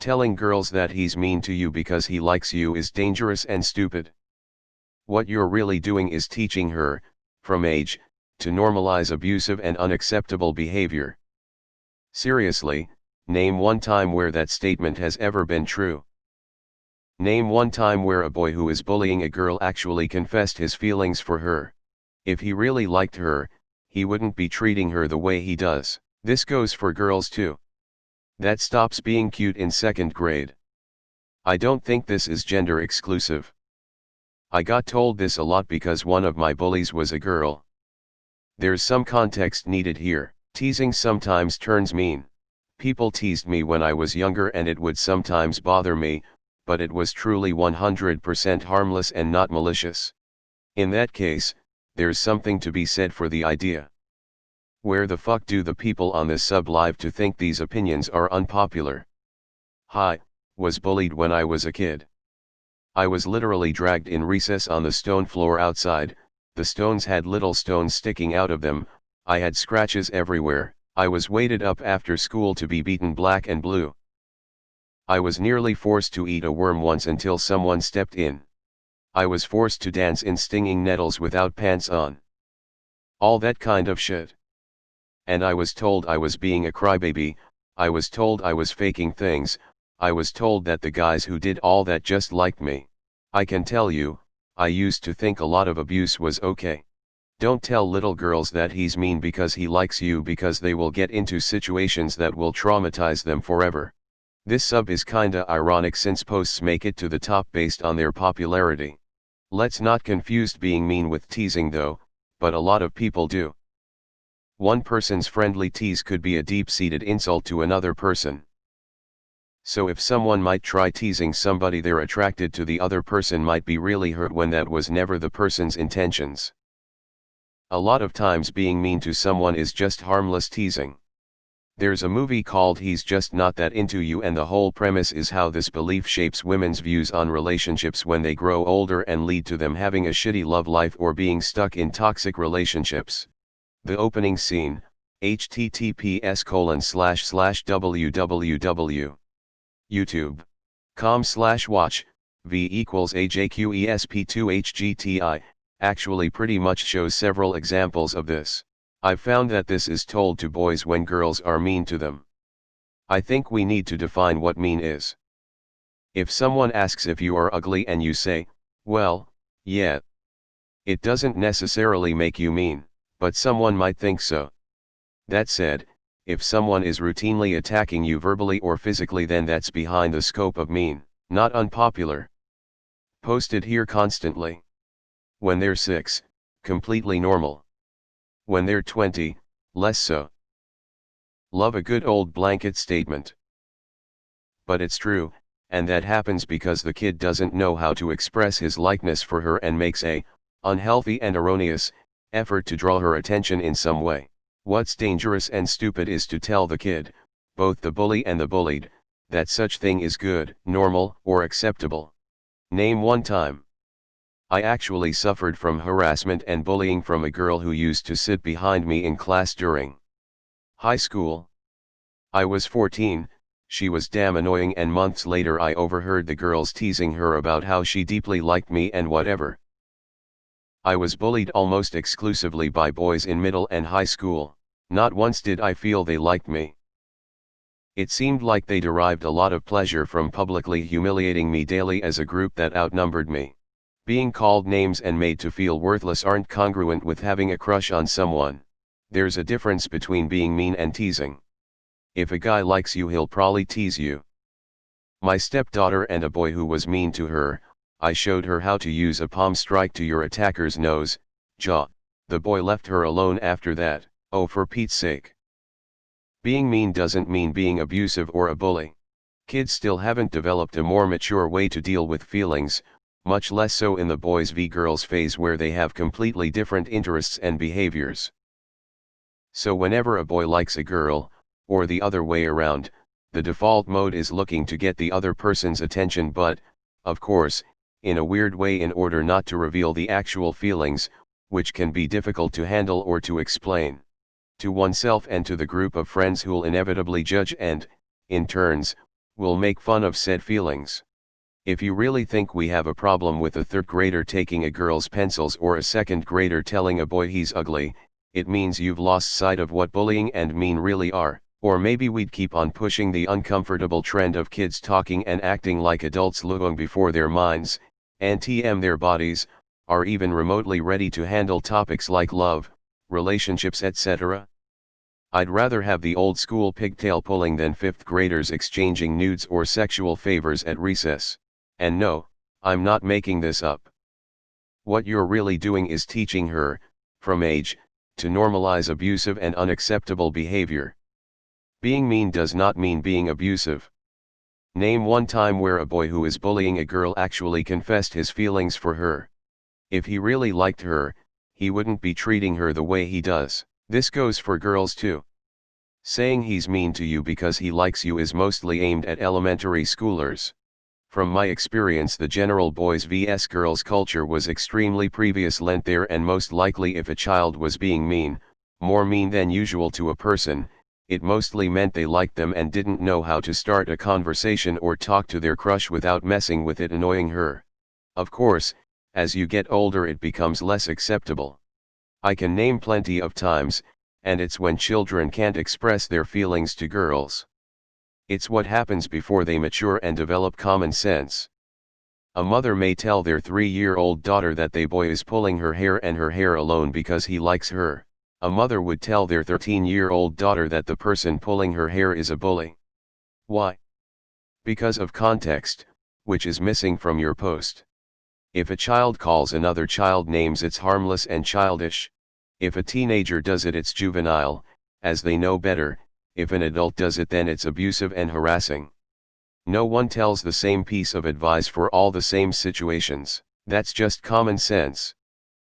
Telling girls that he's mean to you because he likes you is dangerous and stupid. What you're really doing is teaching her, from age, to normalize abusive and unacceptable behavior. Seriously, name one time where that statement has ever been true. Name one time where a boy who is bullying a girl actually confessed his feelings for her. If he really liked her, he wouldn't be treating her the way he does. This goes for girls too. That stops being cute in 2nd grade. I don't think this is gender exclusive. I got told this a lot because one of my bullies was a girl. There's some context needed here. Teasing sometimes turns mean. People teased me when I was younger and it would sometimes bother me, but it was truly 100% harmless and not malicious. In that case, there's something to be said for the idea. Where the fuck do the people on this sub live to think these opinions are unpopular? Hi, was bullied when I was a kid. I was literally dragged in recess on the stone floor outside. The stones had little stones sticking out of them. I had scratches everywhere. I was waited up after school to be beaten black and blue. I was nearly forced to eat a worm once until someone stepped in. I was forced to dance in stinging nettles without pants on. All that kind of shit. And I was told I was being a crybaby. I was told I was faking things. I was told that the guys who did all that just liked me. I can tell you, I used to think a lot of abuse was okay. Don't tell little girls that he's mean because he likes you, because they will get into situations that will traumatize them forever. This sub is kinda ironic since posts make it to the top based on their popularity. Let's not confuse being mean with teasing though, but a lot of people do. One person's friendly tease could be a deep-seated insult to another person. So if someone might try teasing somebody they're attracted to, the other person might be really hurt when that was never the person's intentions. A lot of times being mean to someone is just harmless teasing. There's a movie called He's Just Not That Into You, and the whole premise is how this belief shapes women's views on relationships when they grow older and lead to them having a shitty love life or being stuck in toxic relationships. The opening scene, https://www. YouTube.com/watch, v=ajqesp2hgti, actually pretty much shows several examples of this. I've found that this is told to boys when girls are mean to them. I think we need to define what mean is. If someone asks if you are ugly and you say, well, yeah, it doesn't necessarily make you mean, but someone might think so. That said, if someone is routinely attacking you verbally or physically, then that's behind the scope of mean, not unpopular. Posted here constantly. When they're 6, completely normal. When they're 20, less so. Love a good old blanket statement. But it's true, and that happens because the kid doesn't know how to express his likeness for her and makes a unhealthy and erroneous effort to draw her attention in some way. What's dangerous and stupid is to tell the kid, both the bully and the bullied, that such thing is good, normal, or acceptable. Name one time. I actually suffered from harassment and bullying from a girl who used to sit behind me in class during high school. I was 14, she was damn annoying, and months later I overheard the girls teasing her about how she deeply liked me and whatever. I was bullied almost exclusively by boys in middle and high school. Not once did I feel they liked me. It seemed like they derived a lot of pleasure from publicly humiliating me daily as a group that outnumbered me. Being called names and made to feel worthless aren't congruent with having a crush on someone. There's a difference between being mean and teasing. If a guy likes you, he'll probably tease you. My stepdaughter and a boy who was mean to her, I showed her how to use a palm strike to your attacker's nose, jaw. The boy left her alone after that. Oh, for Pete's sake. Being mean doesn't mean being abusive or a bully. Kids still haven't developed a more mature way to deal with feelings, much less so in the boys v girls phase where they have completely different interests and behaviors. So whenever a boy likes a girl, or the other way around, the default mode is looking to get the other person's attention, but, of course, in a weird way, in order not to reveal the actual feelings, which can be difficult to handle or to explain to oneself and to the group of friends who'll inevitably judge and, in turns, We'll make fun of said feelings. If you really think we have a problem with a third grader taking a girl's pencils or a second grader telling a boy he's ugly, it means you've lost sight of what bullying and mean really are. Or maybe we'd keep on pushing the uncomfortable trend of kids talking and acting like adults long before their minds, and their bodies, are even remotely ready to handle topics like love, relationships, etc. I'd rather have the old school pigtail pulling than fifth graders exchanging nudes or sexual favors at recess. And no, I'm not making this up. What you're really doing is teaching her, from age, to normalize abusive and unacceptable behavior. Being mean does not mean being abusive. Name one time where a boy who is bullying a girl actually confessed his feelings for her. If he really liked her, he wouldn't be treating her the way he does. This goes for girls too. Saying he's mean to you because he likes you is mostly aimed at elementary schoolers. From my experience, the general boys vs girls culture was extremely prevalent there, and most likely if a child was being mean, more mean than usual to a person, it mostly meant they liked them and didn't know how to start a conversation or talk to their crush without messing with it, annoying her. Of course, as you get older it becomes less acceptable. I can name plenty of times, and it's when children can't express their feelings to girls. It's what happens before they mature and develop common sense. A mother may tell their 3-year-old daughter that the boy is pulling her hair and her hair alone because he likes her. A mother would tell their 13-year-old daughter that the person pulling her hair is a bully. Why? Because of context, which is missing from your post. If a child calls another child names, it's harmless and childish. If a teenager does it, it's juvenile, as they know better. If an adult does it, then it's abusive and harassing. No one tells the same piece of advice for all the same situations. That's just common sense.